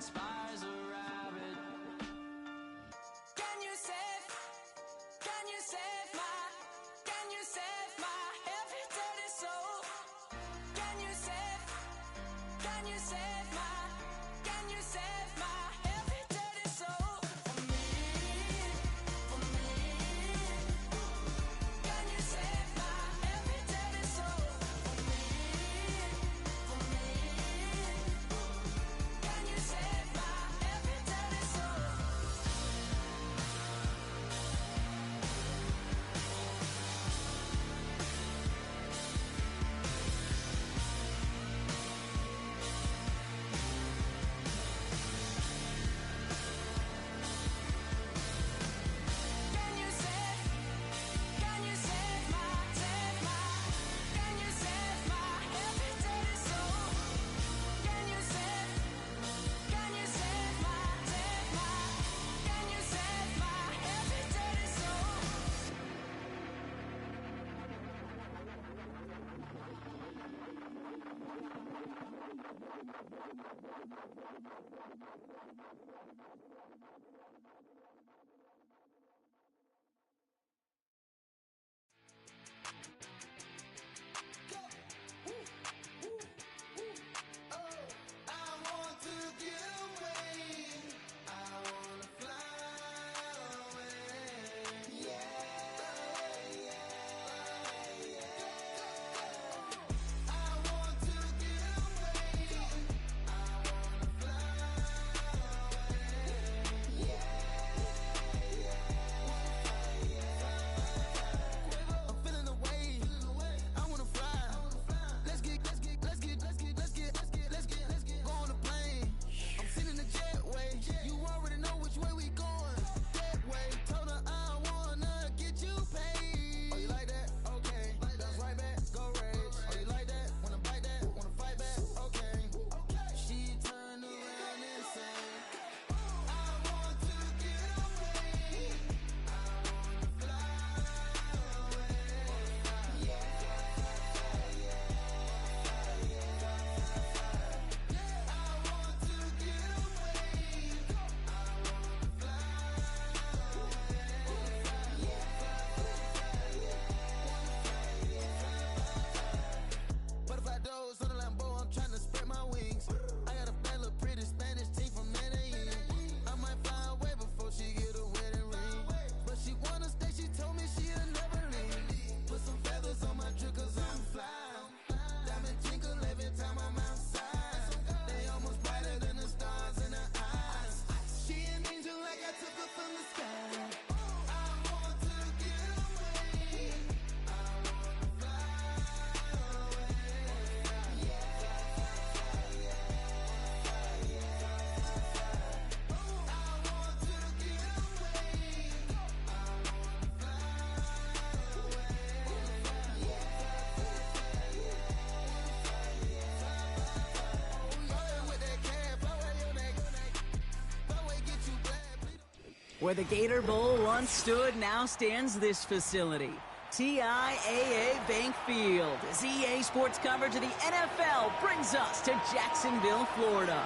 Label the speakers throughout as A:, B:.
A: inspires a rabbit. Can you save my every dirty soul? Can you save my every dirty soul? For me. Can you save my every dirty soul? For me. Can you save my every dirty soul? Can you save my, can you save my every dirty soul? Can you save my, can you save my every dirty soul?
B: Where the Gator Bowl once stood, now stands this facility. TIAA Bank Field, as EA Sports coverage of the NFL brings us to Jacksonville, Florida.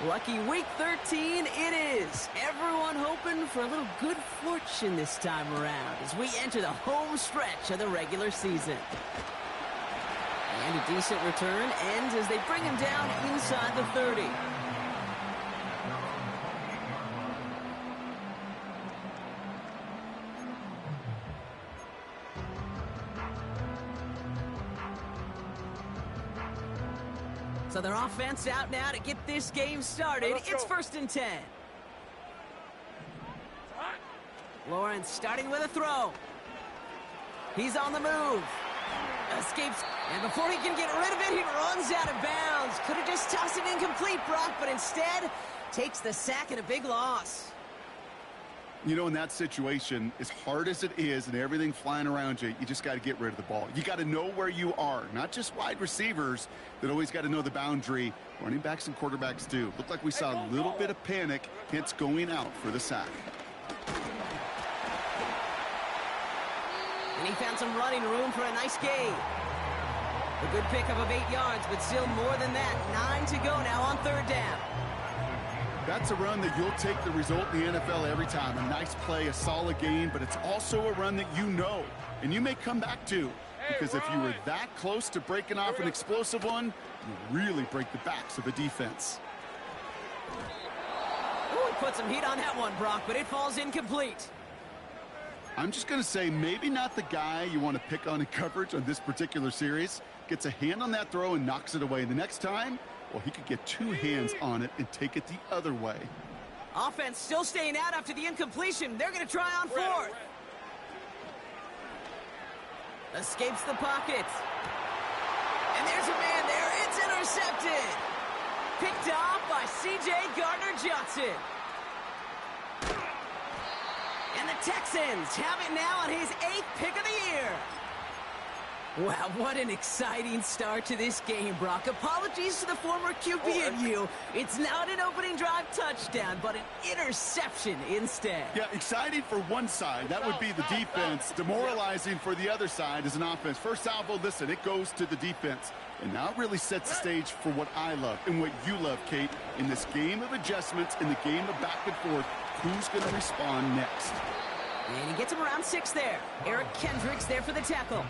B: Lucky week 13 it is. Everyone hoping for a little good fortune this time around as we enter the home stretch of the regular season. And a decent return ends as they bring him down inside the 30. So their offense out now to get this game started. It's 1st and 10. Lawrence starting with a throw. He's on the move. Escapes, and before he can get rid of it, he runs out of bounds. Could have just tossed it incomplete, Brock, but instead takes the sack and a big loss.
C: You know, in that situation, as hard as it is and everything flying around you, you just got to get rid of the ball. You got to know where you are, not just wide receivers that always got to know the boundary. Running backs and quarterbacks do. Looked like we saw a little bit of panic, hence going out for the sack.
B: And he found some running room for a nice gain. A good pickup of 8 yards, but still more than that. 9 to go now on third down.
C: That's a run that you'll take the result in the NFL every time. A nice play, a solid game, but it's also a run that you know, and you may come back to. Because if you were that close to breaking off an explosive one, you really break the backs of the defense.
B: Ooh, he put some heat on that one, Brock, but it falls incomplete.
C: I'm just going to say maybe not the guy you want to pick on in coverage on this particular series. Gets a hand on that throw and knocks it away. The next time, well, he could get 2 hands on it and take it the other way.
B: Offense still staying out after the incompletion. They're going to try on fourth. Escapes the pocket. And there's a man there. It's intercepted. Picked off by C.J. Gardner-Johnson. And the Texans have it now on his 8th pick of the year. Wow, what an exciting start to this game, Brock. Apologies to the former QB and you. It's not an opening drive touchdown, but an interception instead.
C: Yeah, exciting for one side. That would be the defense. Demoralizing for the other side as an offense. First salvo, listen, it goes to the defense. And now it really sets the stage for what I love and what you love, Kate. In this game of adjustments, in the game of back and forth, who's going to respond next?
B: And he gets him around 6 there. Eric Kendricks there for the tackle.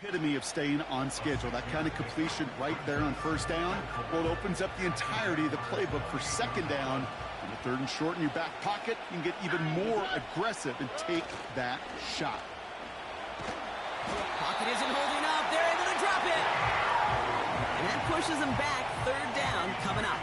C: Epitome of staying on schedule. That kind of completion right there on first down, well, it opens up the entirety of the playbook for second down. On the third and short in your back pocket, you can get even more aggressive and take that shot.
B: Pocket isn't holding up. They're able to drop it. And that pushes them back. Third down coming up.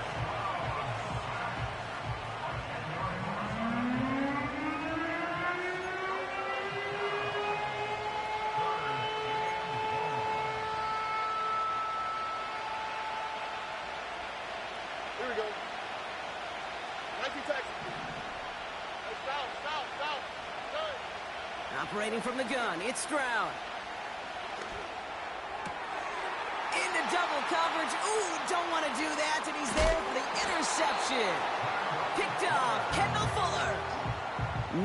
C: Here we go. 19 Texas. South.
B: Operating from the gun, it's Stroud. Into double coverage. Ooh, don't want to do that, and he's there for the interception. Picked off, Kendall Fuller.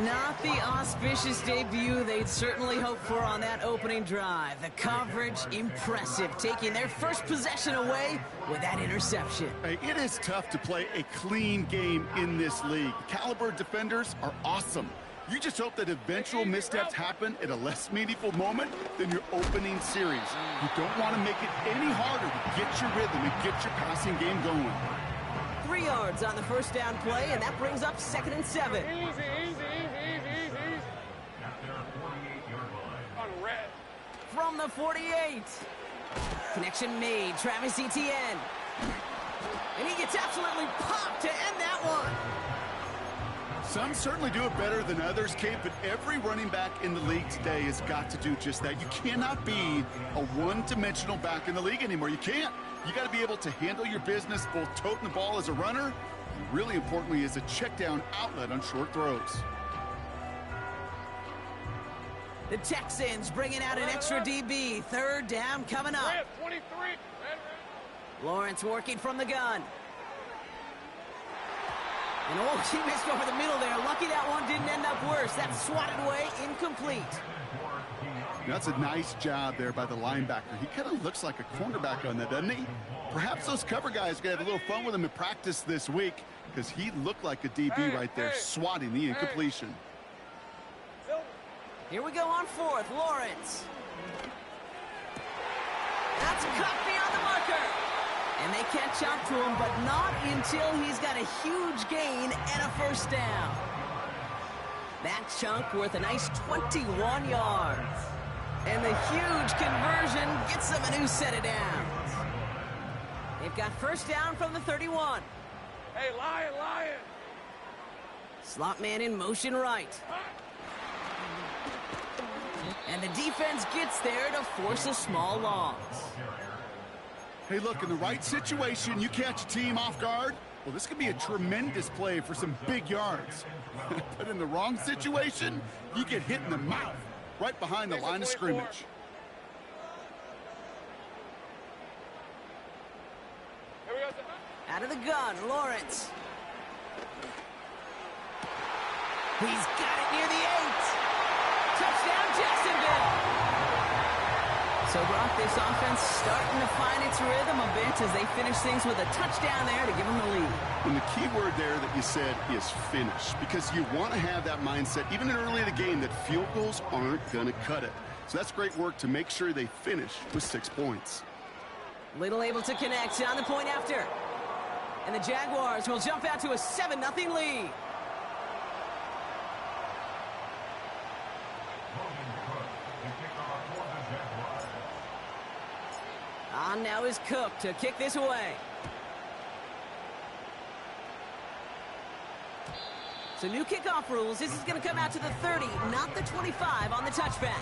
B: Not the auspicious debut they'd certainly hoped for on that opening drive. The coverage, impressive, taking their first possession away with that interception.
C: Hey, it is tough to play a clean game in this league. The caliber of defenders are awesome. You just hope that eventual missteps happen at a less meaningful moment than your opening series. You don't want to make it any harder to get your rhythm and get your passing game going.
B: 3 yards on the first down play, and that brings up 2nd and 7.
D: Easy. On red.
B: From the 48. Connection made. Travis Etienne. And he gets absolutely popped to end that one.
C: Some certainly do it better than others, Kate, but every running back in the league today has got to do just that. You cannot be a one-dimensional back in the league anymore. You can't. You got to be able to handle your business, both toting the ball as a runner, and really importantly as a check-down outlet on short throws.
B: The Texans bringing out an extra DB. Third down coming up.
D: Red, 23. Red.
B: Lawrence working from the gun. And oh, he missed over the middle there. Lucky that one didn't end up worse. That's swatted away, incomplete.
C: That's a nice job there by the linebacker. He kind of looks like a cornerback on that, doesn't he? Perhaps those cover guys are going to have a little fun with him in practice this week because he looked like a DB right there, swatting the incompletion.
B: Here we go on fourth. Lawrence. That's cut beyond the marker. And they catch up to him, but not until he's got a huge gain and a first down. That chunk worth a nice 21 yards. And the huge conversion gets them a new set of downs. They've got first down from the 31.
D: Hey, Lion.
B: Slot man in motion right. And the defense gets there to force a small loss.
C: Hey, look, in the right situation, you catch a team off guard, Well, this could be a tremendous play for some big yards. But in the wrong situation, you get hit in the mouth right behind the line of scrimmage.
D: Here we go.
B: Out of the gun, Lawrence. He's got it near the 8. Touchdown, Jacksonville. So, Brock, this offense starting to find its rhythm a bit as they finish things with a touchdown there to give them the lead.
C: And the key word there that you said is finish, because you want to have that mindset, even early in the game, that field goals aren't going to cut it. So that's great work to make sure they finish with 6 points.
B: Little able to connect on the point after. And the Jaguars will jump out to a 7-0 lead. On now is Cook to kick this away. So new kickoff rules. This is going to come out to the 30, not the 25 on the touchback.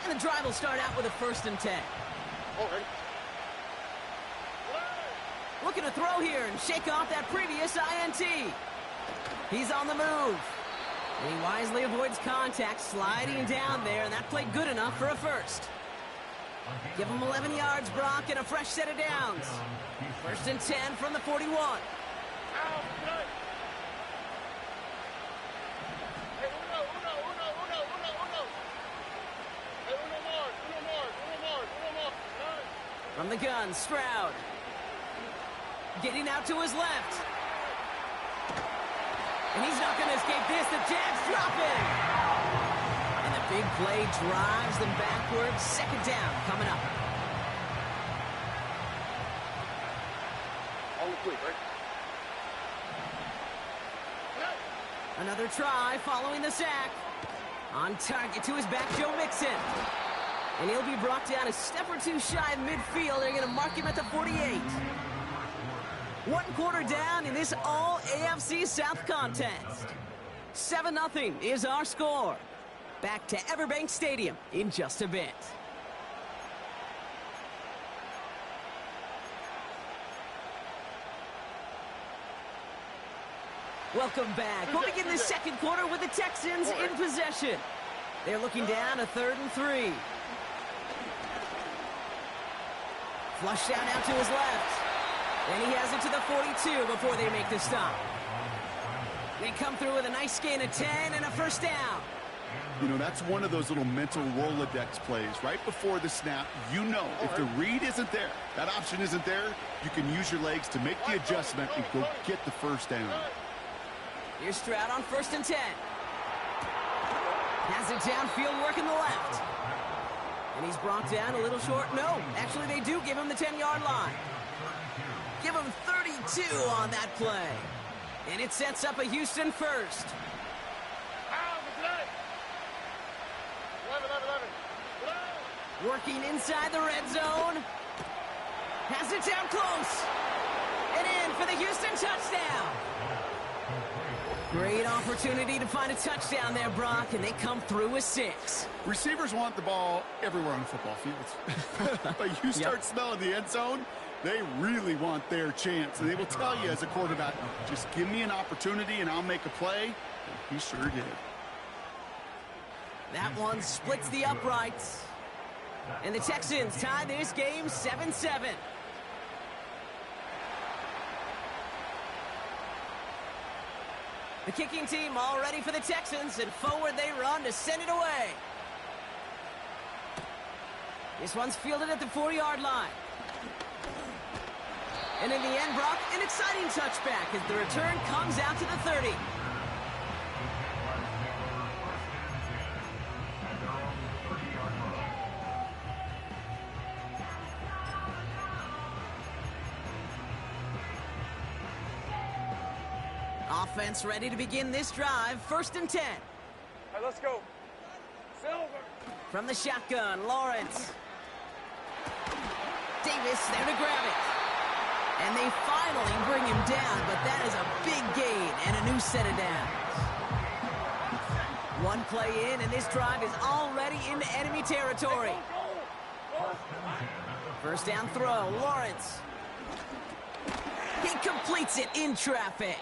B: And the drive will start out with a 1st and 10. Looking to throw here and shake off that previous INT. He's on the move. And he wisely avoids contact, sliding down there, and that played good enough for a 1st. Give him 11 yards, Brock, and a fresh set of downs. 1st and 10 from the 41. From the gun, Stroud. Getting out to his left. And he's not going to escape this. The Jags drop it. And the big play drives them backwards. 2nd down coming up.
D: On the quick, right?
B: Another try following the sack. On target to his back, Joe Mixon. And he'll be brought down a step or two shy of midfield. They're going to mark him at the 48. 1 quarter down in this all-AFC South contest. 7-0 is our score. Back to Everbank Stadium in just a bit. Welcome back. We'll begin the 2nd quarter with the Texans in possession. They're looking down a 3rd and 3. Flushed out now to his left. And he has it to the 42 before they make the stop. They come through with a nice gain of 10 and a 1st down.
C: You know, that's one of those little mental Rolodex plays. Right before the snap, you know if the read isn't there, that option isn't there, you can use your legs to make the adjustment and go get the 1st down.
B: Here's Stroud on 1st and 10. Has it downfield, working the left. And he's brought down a little short. No, actually they do give him the 10-yard line. Give him 32 on that play. And it sets up a Houston 1st. Working inside the red zone. Has it down close. And in for the Houston touchdown. Great opportunity to find a touchdown there, Brock, and they come through with 6.
C: Receivers want the ball everywhere on the football field. But you start smelling the end zone, they really want their chance. And they will tell you as a quarterback, just give me an opportunity and I'll make a play. And he sure did.
B: That one splits the uprights. And the Texans tie this game 7-7. The kicking team all ready for the Texans, and forward they run to send it away. This one's fielded at the 4-yard line. And in the end, Brock, an exciting touchback as the return comes out to the 30. Offense ready to begin this drive. 1st and 10.
D: Hey, let's go. Silver.
B: From the shotgun, Lawrence. Davis there to grab it. And they finally bring him down, but that is a big gain and a new set of downs. One play in, and this drive is already into enemy territory. First down throw, Lawrence. He completes it in traffic.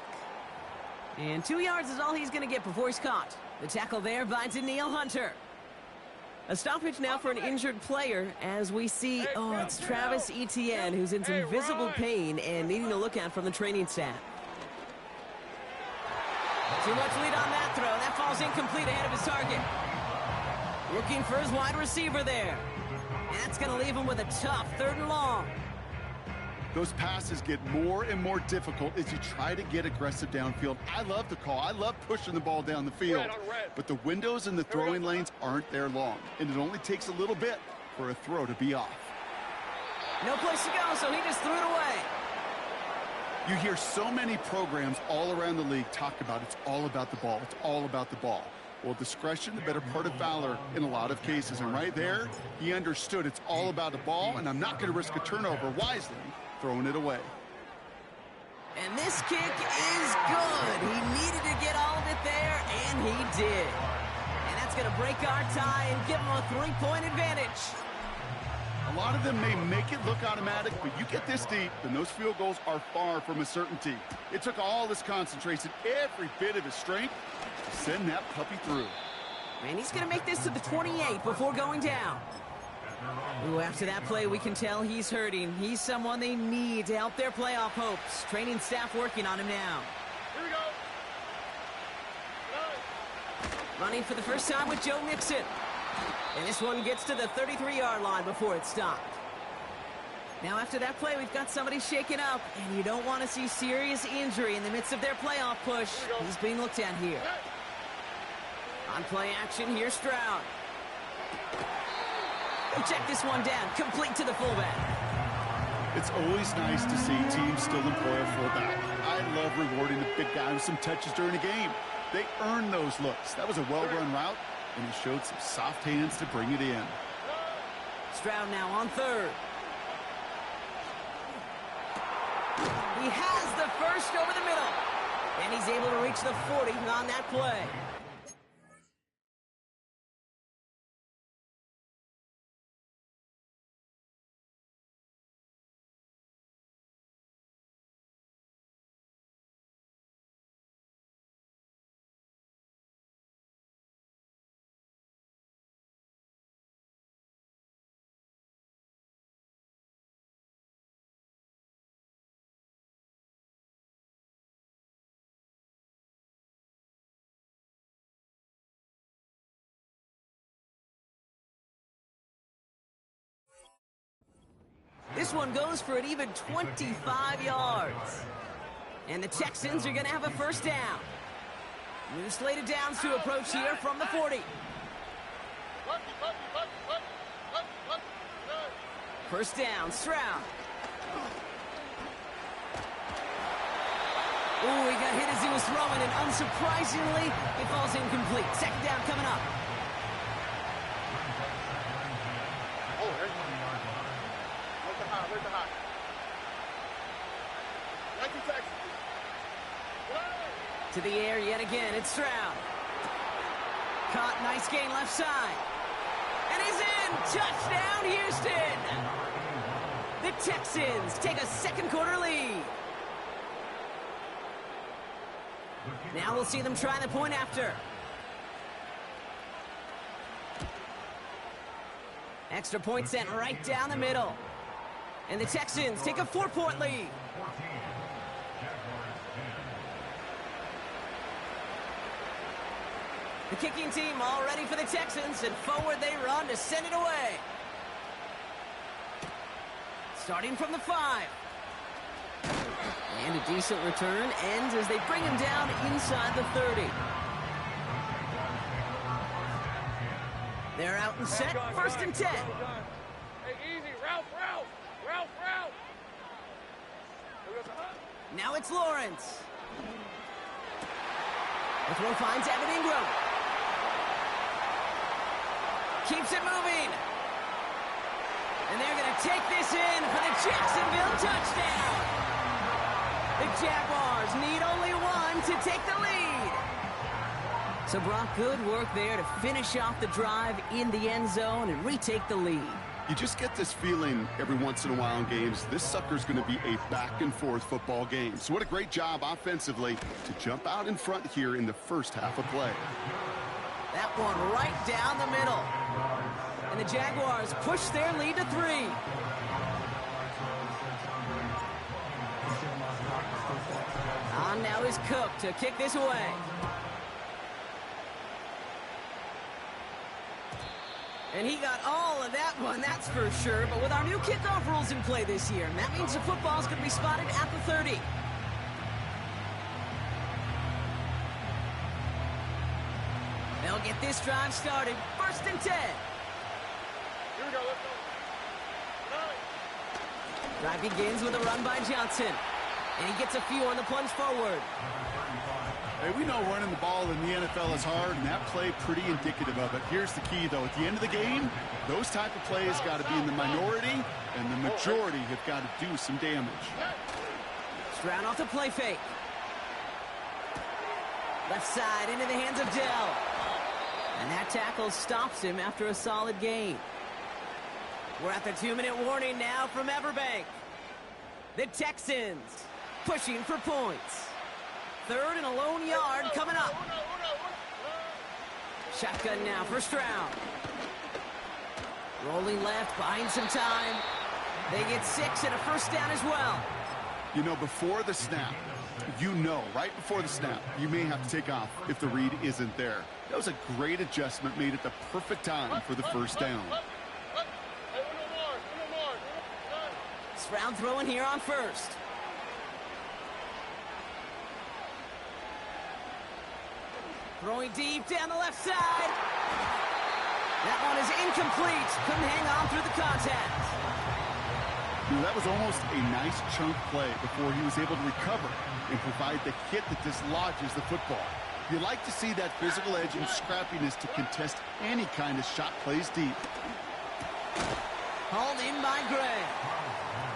B: And 2 yards is all he's going to get before he's caught. The tackle there by Danielle Hunter. A stoppage now for an injured player as we see, it's Travis Etienne who's in some visible pain and needing a look at from the training staff. Too much lead on that throw. That falls incomplete ahead of his target. Looking for his wide receiver there. And that's going to leave him with a tough 3rd and long.
C: Those passes get more and more difficult as you try to get aggressive downfield. I love the call. I love pushing the ball down the field. But the windows in the throwing lanes aren't there long. And it only takes a little bit for a throw to be off.
B: No place to go, so he just threw it away.
C: You hear so many programs all around the league talk about it's all about the ball. It's all about the ball. Well, discretion, the better part of valor in a lot of cases. And right there, he understood it's all about the ball, and I'm not going to risk a turnover wisely, throwing it away.
B: And this kick is good. He needed to get all of it there, and he did. And that's going to break our tie and give him a 3-point advantage.
C: A lot of them may make it look automatic, but you get this deep, and those field goals are far from a certainty. It took all his concentration, every bit of his strength, to send that puppy through.
B: And he's going to make this to the 28 before going down. Ooh, after that play, we can tell he's hurting. He's someone they need to help their playoff hopes. Training staff working on him now.
D: Here we go.
B: Running for the first time with Joe Mixon. And this one gets to the 33-yard line before it's stopped. Now after that play, we've got somebody shaken up, and you don't want to see serious injury in the midst of their playoff push. He's being looked at here. On play action, here's Stroud. Check this one down, complete to the fullback.
C: It's always nice to see teams still employ a fullback. I love rewarding the big guy with some touches during a game. They earn those looks. That was a well-run route, and he showed some soft hands to bring it in.
B: Stroud now on 3rd. He has the first over the middle, and he's able to reach the 40 on that play. This one goes for an even 25 yards. And the Texans are going to have a first down. New slated downs to approach here from the 40. First down, Stroud. Ooh, he got hit as he was throwing, and unsurprisingly, it falls incomplete. Second down coming up. To the air yet again, it's Stroud. Caught, nice gain left side. And he's in! Touchdown, Houston! The Texans take a second quarter lead. Now we'll see them try the point after. Extra point sent right down the middle. And the Texans take a 4-point lead. The kicking team all ready for the Texans, and forward they run to send it away. Starting from the 5. And a decent return ends as they bring him down inside the 30. They're out and set, first and 10.
D: Hey, easy. Ralph.
B: Now it's Lawrence. The throw finds Evan Ingram. Keeps it moving. And they're going to take this in for the Jacksonville touchdown. The Jaguars need only one to take the lead. So, Brock, good work there to finish off the drive in the end zone and retake the lead.
C: You just get this feeling every once in a while in games, this sucker's going to be a back-and-forth football game. So what a great job offensively to jump out in front here in the first half of play.
B: That one right down the middle. And the Jaguars push their lead to 3. On now is Cook to kick this away. And he got all of that one, that's for sure. But with our new kickoff rules in play this year, that means the football's going to be spotted at the 30. They'll get this drive started. 1st and 10.
D: Here we go. Let's go. 9.
B: Drive begins with a run by Johnson. And he gets a few on the plunge forward.
C: Hey, we know running the ball in the NFL is hard, and that play pretty indicative of it. Here's the key, though. At the end of the game, those type of plays got to be in the minority, and the majority have got to do some damage.
B: Stroud off the play fake. Left side into the hands of Dell. And that tackle stops him after a solid gain. We're at the 2-minute warning now from Everbank. The Texans pushing for points. 3rd and a lone yard coming up. Shotgun now for Stroud. Rolling left, buying some time. They get 6 and a 1st down as well.
C: You know, before the snap, right before the snap, you may have to take off if the read isn't there. That was a great adjustment made at the perfect time for the 1st down.
B: Stroud throwing here on 1st. Throwing deep down the left side. That one is incomplete. Couldn't hang on through the contact.
C: That was almost a nice chunk play before he was able to recover and provide the hit that dislodges the football. You like to see that physical edge and scrappiness to contest any kind of shot plays deep.
B: Hauled in by Gray.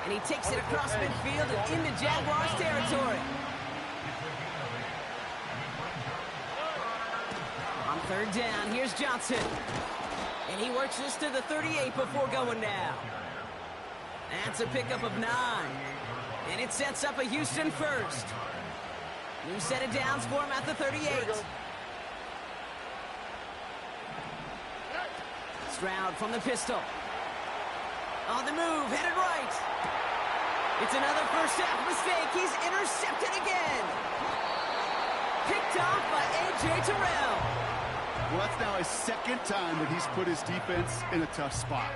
B: And he takes it across midfield and into Jaguars territory. On 3rd down, here's Johnson. And he works this to the 38 before going down. That's a pickup of 9. And it sets up a Houston 1st. New set of downs for him at the 38. Stroud from the pistol. On the move, headed right. It's another first half mistake. He's intercepted again. Picked off by A.J. Terrell.
C: Well, that's now his 2nd time that he's put his defense in a tough spot.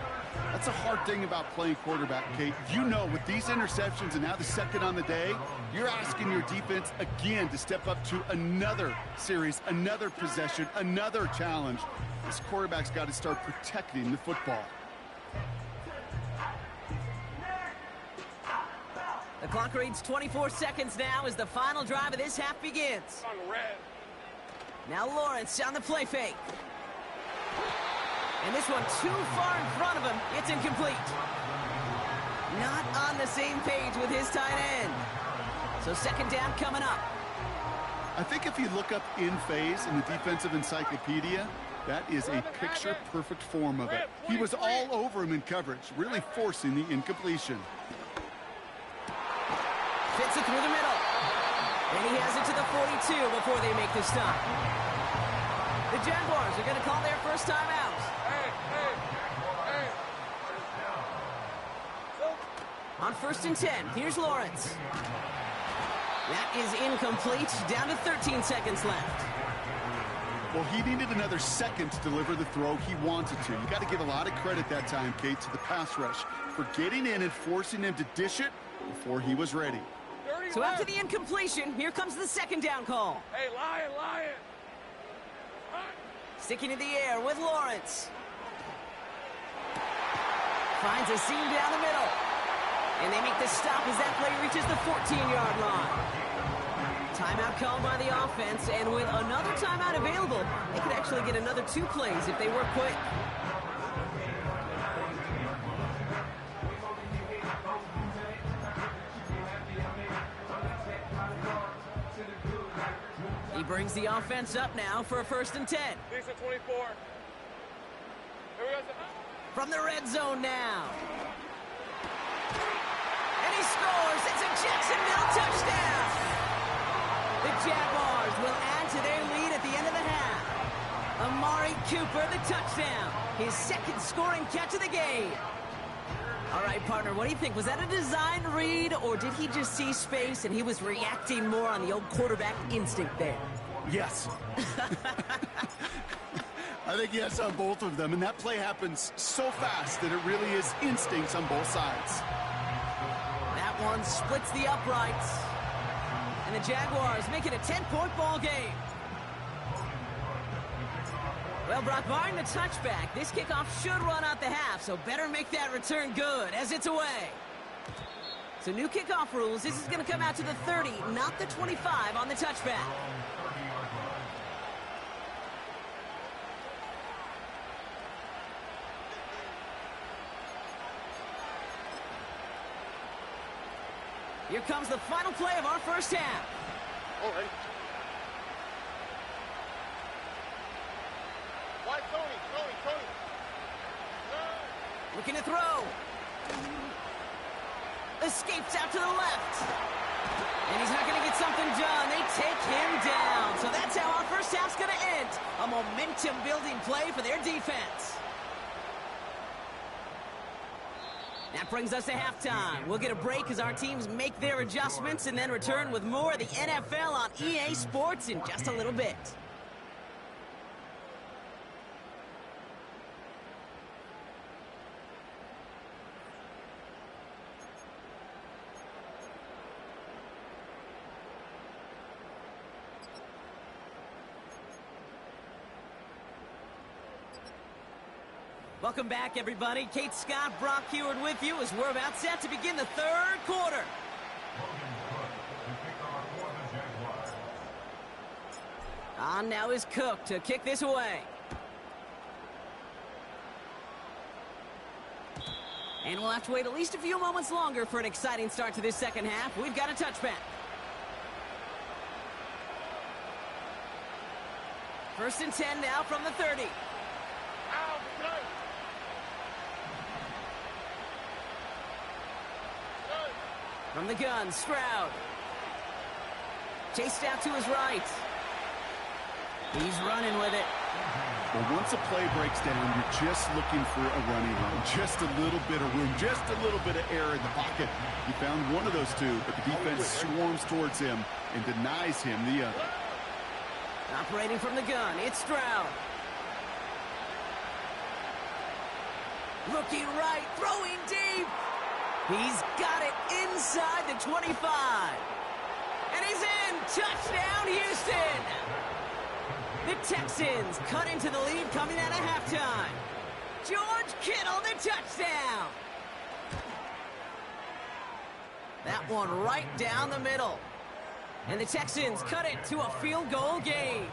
C: That's a hard thing about playing quarterback, Kate. You know, with these interceptions and now the 2nd on the day, you're asking your defense again to step up to another series, another possession, another challenge. This quarterback's got to start protecting the football.
B: The clock reads 24 seconds now as the final drive of this half begins.
D: On red.
B: Now Lawrence on the play fake. And this one too far in front of him. It's incomplete. Not on the same page with his tight end. So 2nd down coming up.
C: I think if you look up in phase in the defensive encyclopedia, that is a picture-perfect form of it. He was all over him in coverage, really forcing the incompletion.
B: Fits it through the middle. And he has it to the 42 before they make the stop. The Jaguars are going to call their first time out. On 1st and 10, here's Lawrence. That is incomplete. Down to 13 seconds left.
C: Well, he needed another 2nd to deliver the throw he wanted to. You got to give a lot of credit that time, Kate, to the pass rush for getting in and forcing him to dish it before he was ready.
B: So after the incompletion, here comes the 2nd down call.
D: Hey, Lion.
B: Sticking in the air with Lawrence. Finds a seam down the middle. And they make the stop as that play reaches the 14-yard line. Timeout called by the offense, and with another timeout available, they could actually get another 2 plays if they work quick. He brings the offense up now for a 1st and 10.
D: Decent 24. Here we go.
B: From the red zone now. And he scores. It's a Jacksonville touchdown. The Jaguars will add to their lead at the end of the half. Amari Cooper, the touchdown. His 2nd scoring catch of the game. All right, partner, what do you think? Was that a design read, or did he just see space and he was reacting more on the old quarterback instinct there?
C: Yes. I think yes on both of them, and that play happens so fast that it really is instincts on both sides.
B: That one splits the uprights. And the Jaguars make it a 10-point ball game. Well, Brock, barring the touchback, this kickoff should run out the half, so better make that return good as it's away. So new kickoff rules. This is going to come out to the 30, not the 25 on the touchback. Here comes the final play of our first half.
D: All right. Why, Tony?
B: Looking to throw. Escapes out to the left. And he's not going to get something done. They take him down. So that's how our first half's going to end. A momentum-building play for their defense. That brings us to halftime. We'll get a break as our teams make their adjustments and then return with more of the NFL on EA Sports in just a little bit. Welcome back, everybody. Kate Scott, Brock Heward with you as we're about set to begin the 3rd quarter. On now is Cook to kick this away. And we'll have to wait at least a few moments longer for an exciting start to this 2nd half. We've got a touchback. 1st and 10 now from the 30.
D: Ow, good.
B: From the gun, Stroud. Chased out to his right. He's running with it.
C: Well, once a play breaks down, you're just looking for a running run. Just a little bit of room, just a little bit of air in the pocket. He found one of those two, but the defense swarms towards him and denies him the other.
B: Operating from the gun, it's Stroud. Looking right, throwing deep. He's got it inside the 25. And he's in. Touchdown, Houston. The Texans cut into the lead coming out of halftime. George Kittle, the touchdown. That one right down the middle. And the Texans cut it to a field goal game.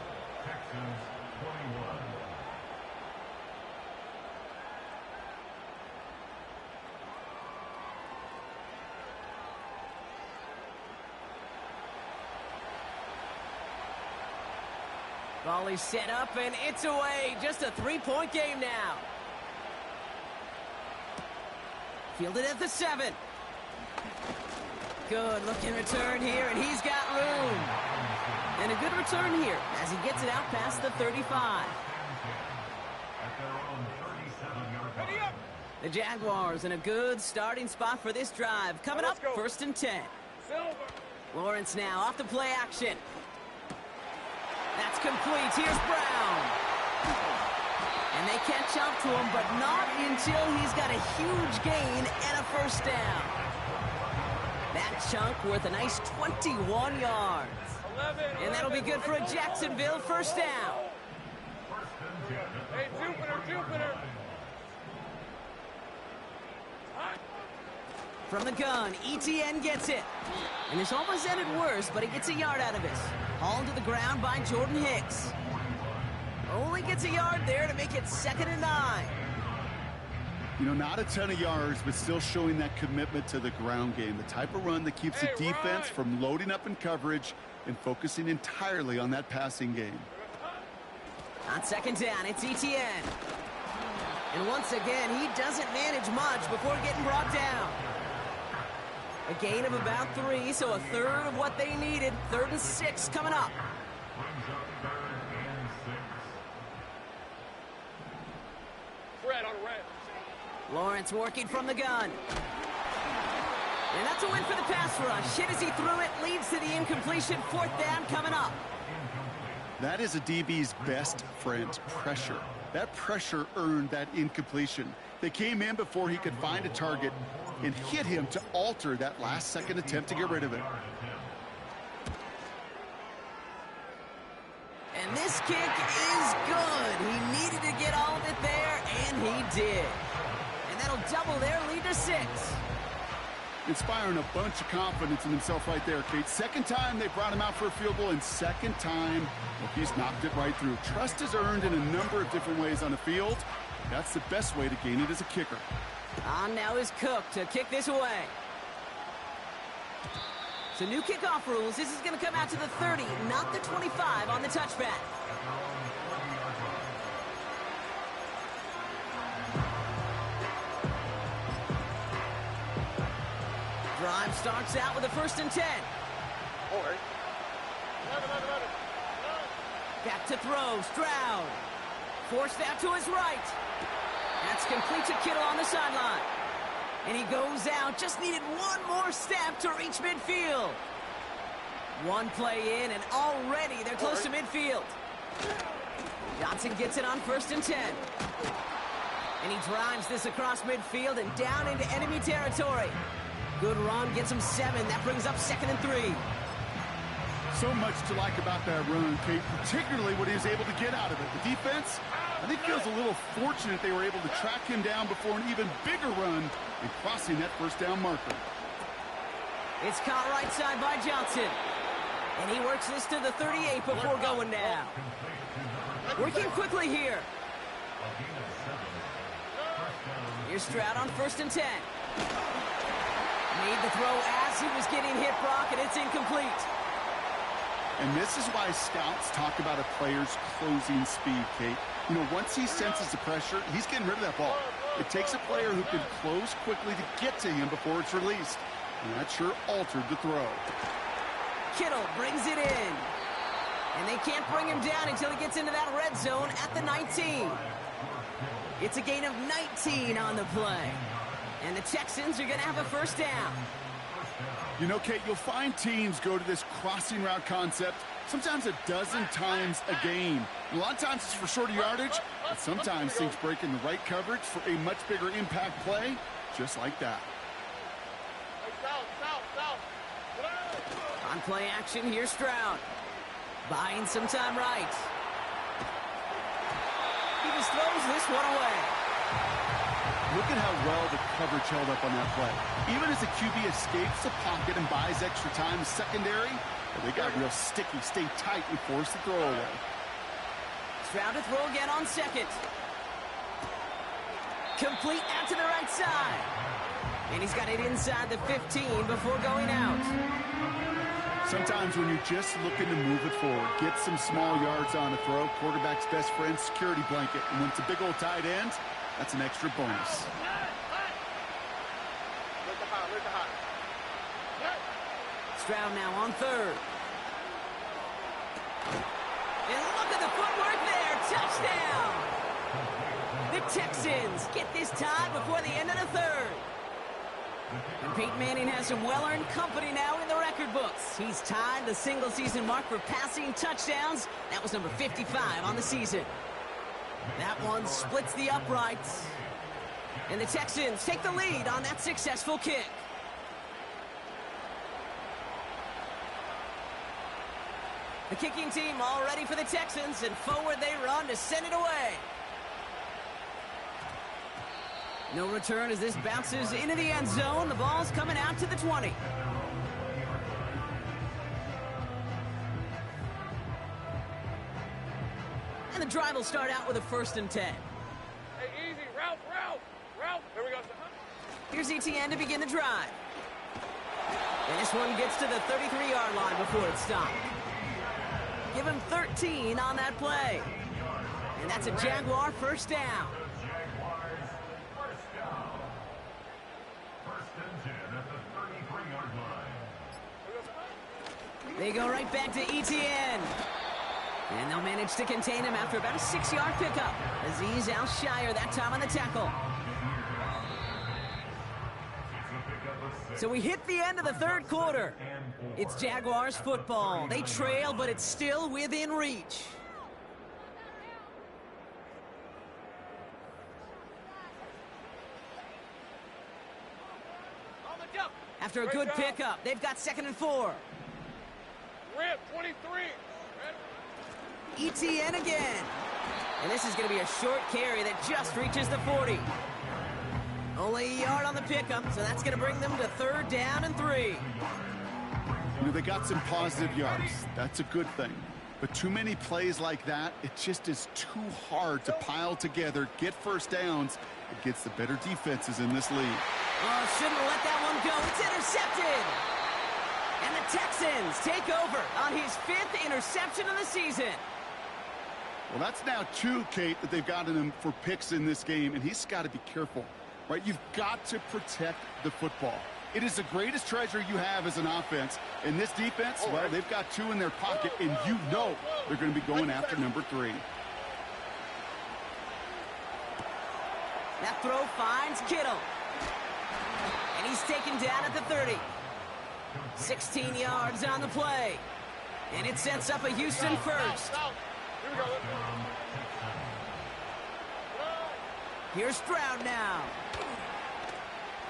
B: Volley set up, and it's away. Just a 3-point game now. Fielded at the 7. Good looking return here, and he's got room. And a good return here as he gets it out past the 35. The Jaguars in a good starting spot for this drive. Coming up, 1st and 10.
D: Silver.
B: Lawrence now off the play action. That's complete. Here's Brown. And they catch up to him, but not until he's got a huge gain and a 1st down. That chunk worth a nice 21 yards.
D: 11.
B: And that'll be good for a Jacksonville 1st down.
D: Hey, Jupiter.
B: From the gun, ETN gets it. And this almost ended worse, but he gets a yard out of it. Hauled to the ground by Jordan Hicks. Only gets a yard there to make it 2nd and 9.
C: You know, not a ton of yards, but still showing that commitment to the ground game. The type of run that keeps the defense from loading up in coverage and focusing entirely on that passing game.
B: On second down, it's Etienne. And once again, he doesn't manage much before getting brought down. A gain of about 3, so a third of what they needed. 3rd and 6 coming up.
D: Red on red.
B: Lawrence working from the gun. And that's a win for the pass rush. Hit as he threw it, leads to the incompletion. 4th down coming up.
C: That is a DB's best friend, pressure. That pressure earned that incompletion. They came in before he could find a target and hit him to alter that last-second attempt to get rid of it.
B: And this kick is good. He needed to get all of it there, and he did. And that'll double their lead to 6.
C: Inspiring a bunch of confidence in himself right there, Kate. Second time they brought him out for a field goal, and second time, well, he's knocked it right through. Trust is earned in a number of different ways on the field. That's the best way to gain it as a kicker.
B: On now is Cook to kick this away. So new kickoff rules. This is going to come out to the 30, not the 25 on the touchback. Drive starts out with a 1st and 10. Back to throw. Stroud. Forced out to his right. That's complete to Kittle on the sideline. And he goes out. Just needed one more step to reach midfield. One play in, and already they're close to midfield. Johnson gets it on 1st and 10. And he drives this across midfield and down into enemy territory. Good run, gets him 7. That brings up 2nd and 3.
C: So much to like about that run, Kate, particularly what he was able to get out of it. The defense, I think, feels a little fortunate they were able to track him down before an even bigger run and crossing that 1st down marker.
B: It's caught right side by Johnson. And he works this to the 38 before going down. Working quickly here. Here's Stroud on 1st and 10. Made the throw as he was getting hit, Brock, and it's incomplete.
C: And this is why scouts talk about a player's closing speed, Kate. You know, once he senses the pressure, he's getting rid of that ball. It takes a player who can close quickly to get to him before it's released. And that sure altered the throw.
B: Kittle brings it in. And they can't bring him down until he gets into that red zone at the 19. It's a gain of 19 on the play. And the Texans are going to have a 1st down.
C: You know, Kate, you'll find teams go to this crossing route concept sometimes a dozen times a game. And a lot of times it's for shorter yardage, but sometimes things break in the right coverage for a much bigger impact play, just like that.
B: On play action, here's Stroud. Buying some time right. He just throws this one away.
C: Look at how well the coverage held up on that play. Even as the QB escapes the pocket and buys extra time in secondary, they got real sticky, stay tight, and force the throw away.
B: Stroud to throw again on 2nd. Complete out to the right side. And he's got it inside the 15 before going out.
C: Sometimes when you're just looking to move it forward, get some small yards on a throw, quarterback's best friend, security blanket. And when it's a big old tight end, that's an extra bonus.
B: Stroud now on 3rd. And look at the footwork there. Touchdown! The Texans get this tied before the end of the 3rd. And Peyton Manning has some well-earned company now in the record books. He's tied the single-season mark for passing touchdowns. That was number 55 on the season. That one splits the uprights. And the Texans take the lead on that successful kick. The kicking team all ready for the Texans, and forward they run to send it away. No return as this bounces into the end zone. The ball's coming out to the 20. And the drive will start out with a 1st and 10.
D: Hey, easy. Route. Route. Here we go.
B: Here's ETN to begin the drive. And this one gets to the 33-yard line before it's stopped. Give him 13 on that play. And that's a Jaguar first down. They go right back to ETN. And they'll manage to contain him after about a 6-yard pickup. Azeez Al-Shire that time on the tackle. So we hit the end of the third quarter. It's Jaguars football. They trail, but it's still within reach.
D: On the jump.
B: After a good pickup, they've got 2nd and 4.
D: Rip, 23.
B: ETN again. And this is going to be a short carry that just reaches the 40. Only a yard on the pickup, so that's going to bring them to 3rd down and 3.
C: You know, they got some positive yards. That's a good thing. But too many plays like that, it just is too hard to pile together, get first downs against the better defenses in this league.
B: Oh, shouldn't have let that one go. It's intercepted. And the Texans take over on his 5th interception of the season.
C: Well, that's now 2, Kate, that they've gotten him for picks in this game, and he's got to be careful, right? You've got to protect the football. It is the greatest treasure you have as an offense. And this defense, well, they've got 2 in their pocket, and you know they're going to be going after number 3.
B: That throw finds Kittle. And he's taken down at the 30. 16 yards on the play. And it sets up a Houston first.
D: Here we go.
B: Here's Stroud now.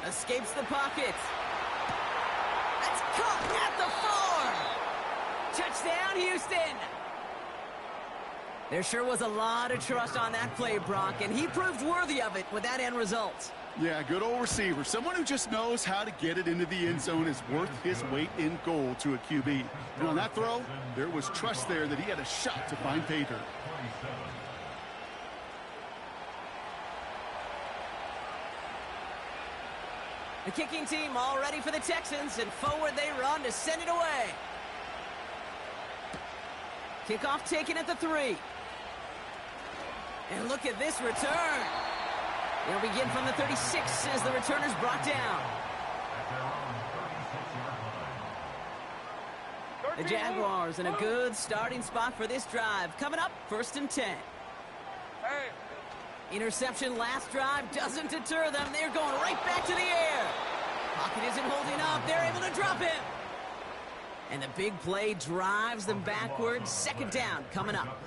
B: Escapes the pocket. That's caught at the 4. Touchdown, Houston. There sure was a lot of trust on that play, Brock, and he proved worthy of it with that end result.
C: Yeah, good old receiver. Someone who just knows how to get it into the end zone is worth his weight in gold to a QB. And on that throw, there was trust there that he had a shot to find pay dirt.
B: The kicking team all ready for the Texans, and forward they run to send it away. Kickoff taken at the 3. And look at this return. They'll begin from the 36 as the returner's brought down. The Jaguars in a good starting spot for this drive. Coming up, 1st and 10.
D: Hey.
B: Interception last drive doesn't deter them. They're going right back to the air. Pocket isn't holding up. They're able to drop him. And the big play drives them backwards. 2nd down coming up.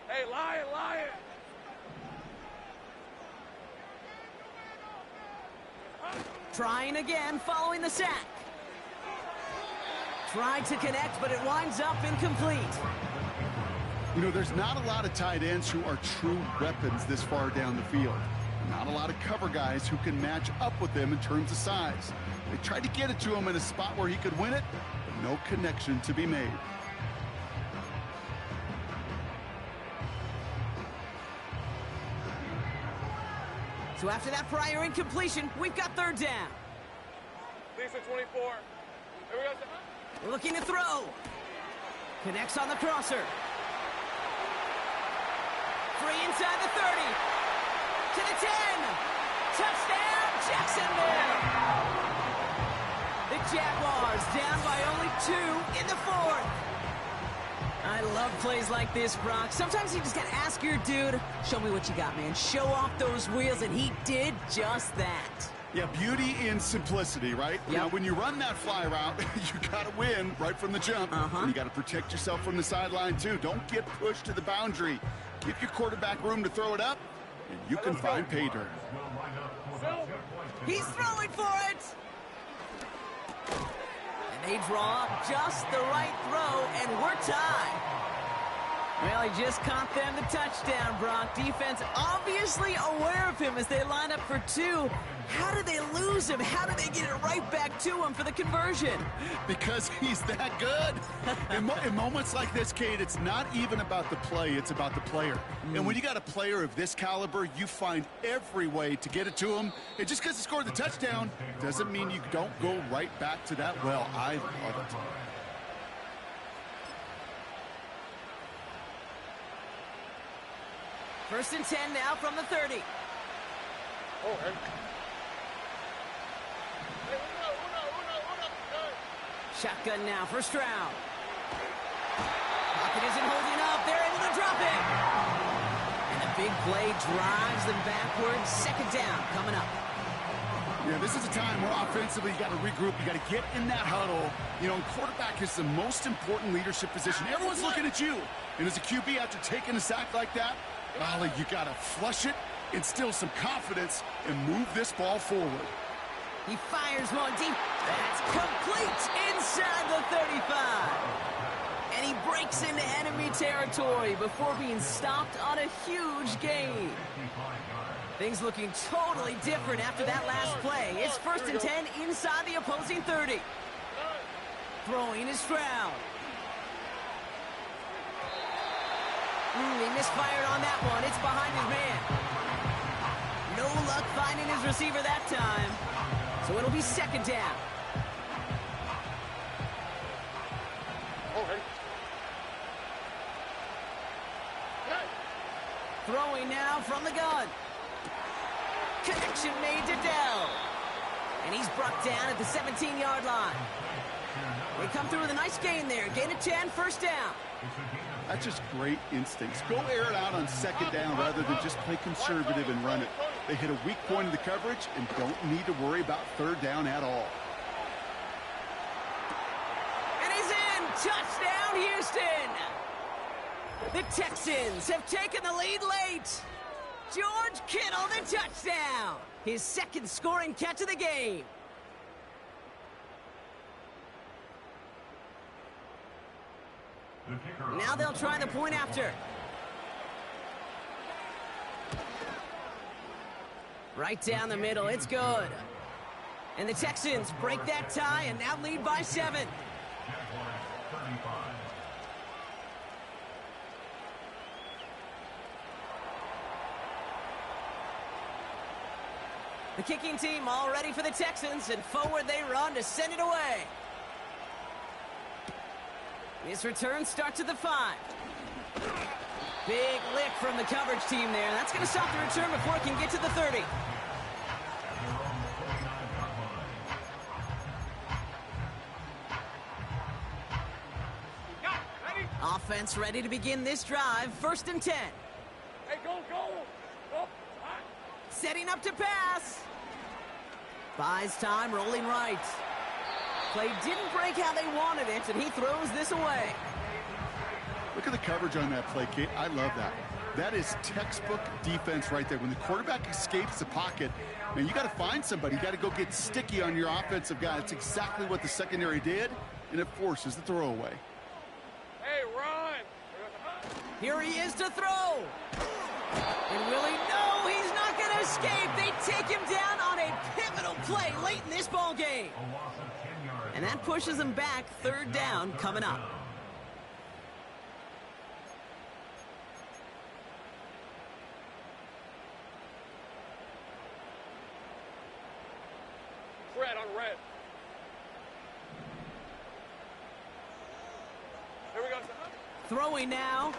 D: Hey, Lion.
B: Trying again following the sack. Tried to connect, but it winds up incomplete.
C: You know, there's not a lot of tight ends who are true weapons this far down the field. Not a lot of cover guys who can match up with them in terms of size. They tried to get it to him in a spot where he could win it, but no connection to be made.
B: So after that prior incompletion, we've got 3rd down.
D: Lisa 24. Here we go.
B: Looking to throw. Connects on the crosser. Free inside the 30. To the 10. Touchdown, Jacksonville. The Jaguars down by only 2 in the 4th. I love plays like this, Brock. Sometimes you just got to ask your dude, show me what you got, man. Show off those wheels, and he did just that.
C: Yeah, beauty in simplicity, right?
B: Yep.
C: Now, when you run that fly route, you got to win right from the jump. And you got to protect yourself from the sideline, too. Don't get pushed to the boundary. Give your quarterback room to throw it up, and you can find pay dirt.
B: He's throwing for it. And they draw up just the right throw, and we're tied. Well, he just caught them the touchdown, Brock. Defense obviously aware of him as they line up for two. How did they lose him? How did they get it right back to him for the conversion?
C: Because he's that good. In moments like this, Kate, it's not even about the play, it's about the player. And when you got a player of this caliber, you find every way to get it to him. And just because he scored the touchdown doesn't mean you don't go right back to that well. I love it.
B: First and 10 now from the 30.
D: Oh, and... Hey, uno.
B: Shotgun now for Stroud. Pocket isn't holding up. They're able to drop it. And a big play drives them backwards. Second down coming up.
C: Yeah, this is a time where offensively you got to regroup. You got to get in that huddle. You know, quarterback is the most important leadership position. Everyone's looking at you. And as a QB, after taking a sack like that, Ollie, you got to flush it, instill some confidence, and move this ball forward.
B: He fires one deep. That's complete inside the 35. And he breaks into enemy territory before being stopped on a huge gain. Things looking totally different after that last play. It's first and 10 inside the opposing 30. Throwing is Stroud. He misfired on that one. It's behind his man. No luck finding his receiver that time. So it'll be second down.
D: Okay.
B: Throwing now from the gun. Connection made to Dell. And he's brought down at the 17-yard line. They come through with a nice gain there. Gain of 10, first down.
C: That's just great instincts. Go air it out on second down rather than just play conservative and run it. They hit a weak point in the coverage and don't need to worry about third down at all.
B: And he's in. Touchdown, Houston. The Texans have taken the lead late. George Kittle, the touchdown. His second scoring catch of the game. Now they'll try the point after. Right down the middle, it's good. And the Texans break that tie and now lead by 7. The kicking team all ready for the Texans, and forward they run to send it away. This return starts at the 5. Big lick from the coverage team there. That's going to stop the return before it can get to the 30. Offense ready to begin this drive. First and 10.
D: Hey, go. Go.
B: Setting up to pass. Buys time, rolling right. Play didn't break how they wanted it, and he throws this away.
C: Look at the coverage on that play, Kate. I love that. That is textbook defense right there. When the quarterback escapes the pocket, man, you got to find somebody. You got to go get sticky on your offensive guy. That's exactly what the secondary did, and it forces the throwaway.
D: Hey, run.
B: Here he is to throw. And will he? No, he's not going to escape. They take him down on a pivotal play late in this ball game. And that pushes them back. Third down coming up.
D: Red on red. Here we go.
B: Throwing now.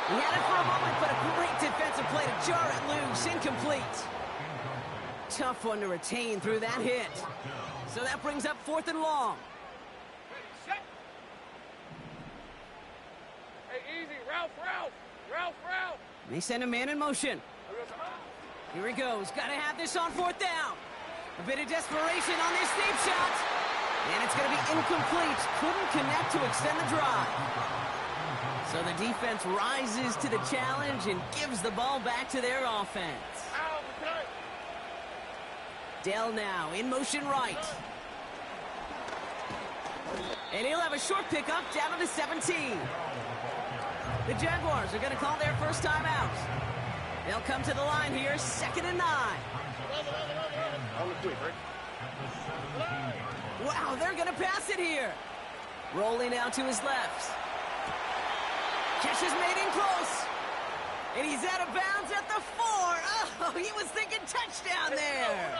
B: He had it for a moment, but a great defensive play to jar it loose. Incomplete. Tough one to retain through that hit. So that brings up 4th and long.
D: Set. Hey, easy. Ralph.
B: They send a man in motion. Here he goes. Got to have this on 4th down. A bit of desperation on this deep shot. And it's going to be incomplete. Couldn't connect to extend the drive. So the defense rises to the challenge and gives the ball back to their offense. Dell now in motion right. And he'll have a short pickup down to the 17. The Jaguars are going to call their first time out. They'll come to the line here, 2nd and 9. Wow, they're going to pass it here. Rolling out to his left. Catch is made in close. And he's out of bounds at the 4. Oh, he was thinking touchdown there.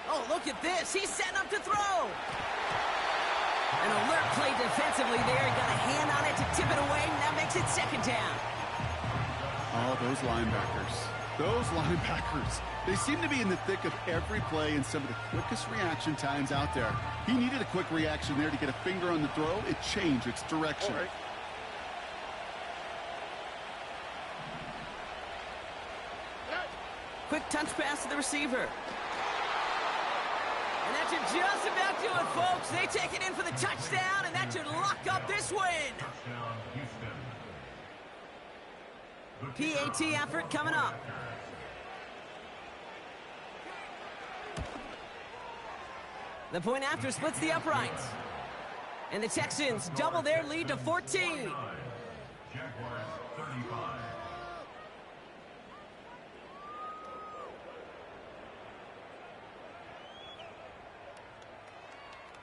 B: Oh, look at this. He's setting up to throw. An alert play defensively there. He got a hand on it to tip it away, and that makes it 2nd down.
C: Oh, those linebackers. Those linebackers. They seem to be in the thick of every play and some of the quickest reaction times out there. He needed a quick reaction there to get a finger on the throw. It changed its direction.
D: Right.
B: Quick touch pass to the receiver. And that should just about do it, folks. They take it in for the touchdown, and that should lock up this win. PAT effort coming up. The point after splits the uprights. And the Texans double their lead to 14.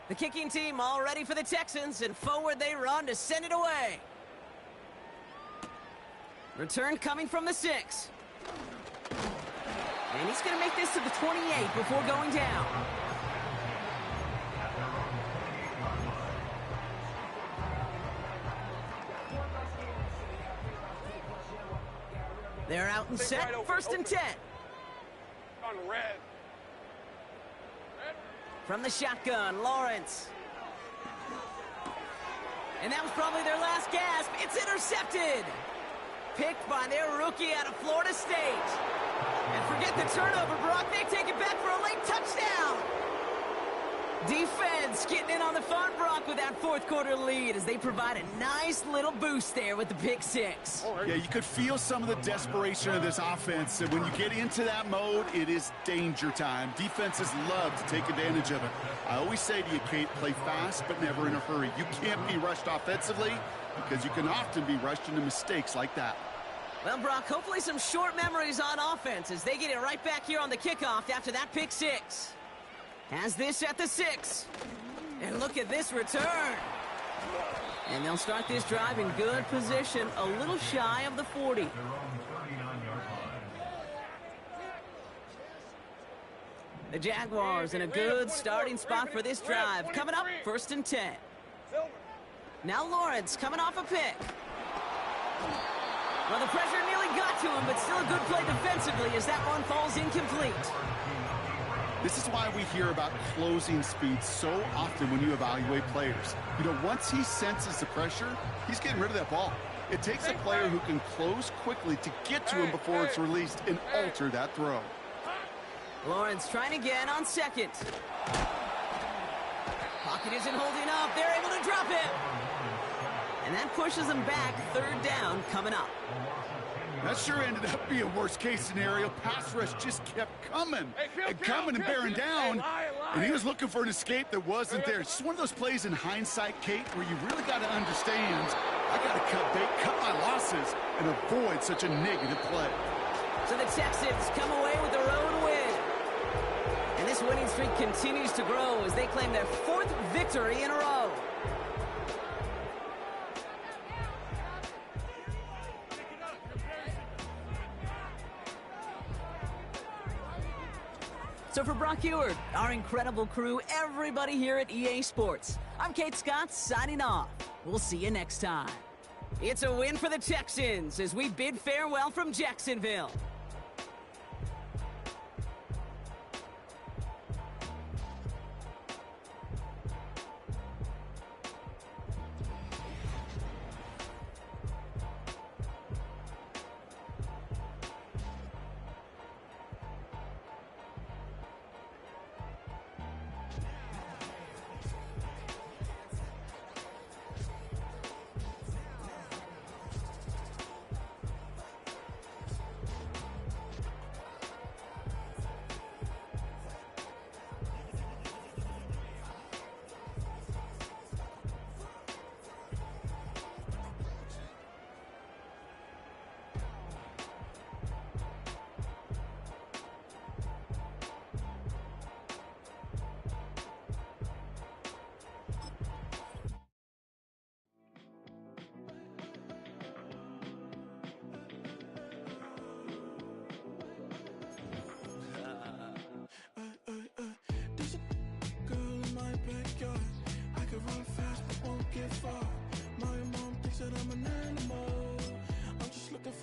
B: The kicking team all ready for the Texans, and forward they run to send it away. Return coming from the 6. And he's going to make this to the 28 before going down. They're out and set, 1st and 10.
D: On red.
B: From the shotgun, Lawrence. And that was probably their last gasp. It's intercepted. Picked by their rookie out of Florida State. And forget the turnover, Brock. They take it back for a late touchdown. Defense getting in on the fun, Brock, with that 4th quarter lead as they provide a nice little boost there with the pick 6.
C: Yeah, you could feel some of the desperation of this offense. And when you get into that mode, it is danger time. Defenses love to take advantage of it. I always say to you, Kate, play fast but never in a hurry. You can't be rushed offensively because you can often be rushed into mistakes like that.
B: Well, Brock, hopefully some short memories on offense as they get it right back here on the kickoff after that pick 6. Has this at the 6. And look at this return. And they'll start this drive in good position, a little shy of the 40. The Jaguars in a good starting spot for this drive. Coming up, 1st and 10. Now Lawrence coming off a pick. Well, the pressure nearly got to him, but still a good play defensively as that one falls incomplete.
C: This is why we hear about closing speed so often when you evaluate players. You know, once he senses the pressure, he's getting rid of that ball. It takes a player who can close quickly to get to him before it's released and alter that throw.
B: Lawrence trying again on 2nd. Pocket isn't holding up. They're able to drop it. And that pushes them back. 3rd down coming up.
C: That sure ended up being a worst-case scenario. Pass rush just kept coming and coming and bearing down. And he was looking for an escape that wasn't there. It's just one of those plays in hindsight, Kate, where you really got to understand, I got to cut bait, cut my losses, and avoid such a negative play.
B: So the Texans come away with the road win. And this winning streak continues to grow as they claim their 4th victory in a row. So for Brock Huard, our incredible crew, everybody here at EA Sports, I'm Kate Scott signing off. We'll see you next time. It's a win for the Texans as we bid farewell from Jacksonville.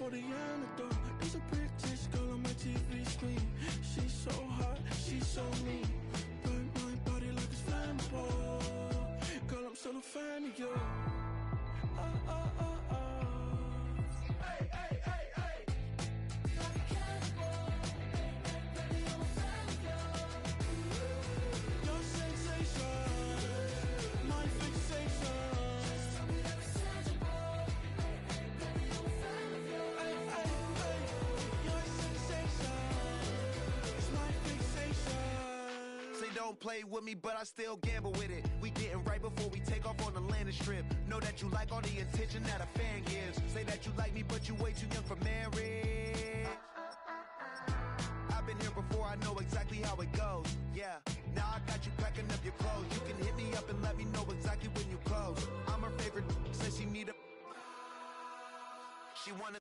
E: for the antidote. There's a British girl on my TV screen. She's so hot, she's so mean. Burn my body like it's flammable. Girl, I'm still a fan of you.
A: Hey, hey, hey, hey. Like a cannibal. Baby, I'm a fan of yours.
E: Your sensation, my fixation.
A: Just tell me that it's tangible. Baby, I'm a fan of yours.
E: Hey, hey, hey. Your sensation is my fixation.
F: Say don't play with me, but I still gamble with it. We getting right before we take off on the landing strip. Know that you like all the attention that a fan gives. Say that you like me, but you way too young for marriage. I've been here before, I know exactly how it goes. Yeah, now I got you packing up your clothes. You can hit me up and let me know exactly when you close. I'm her favorite, says she need a. She wanna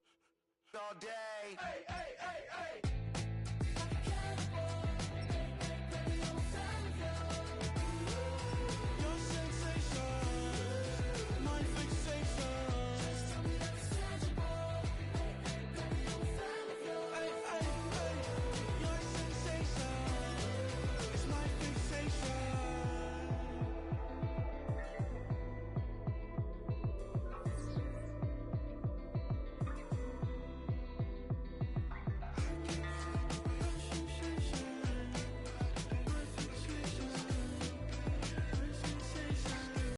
F: all day.
A: Hey, hey,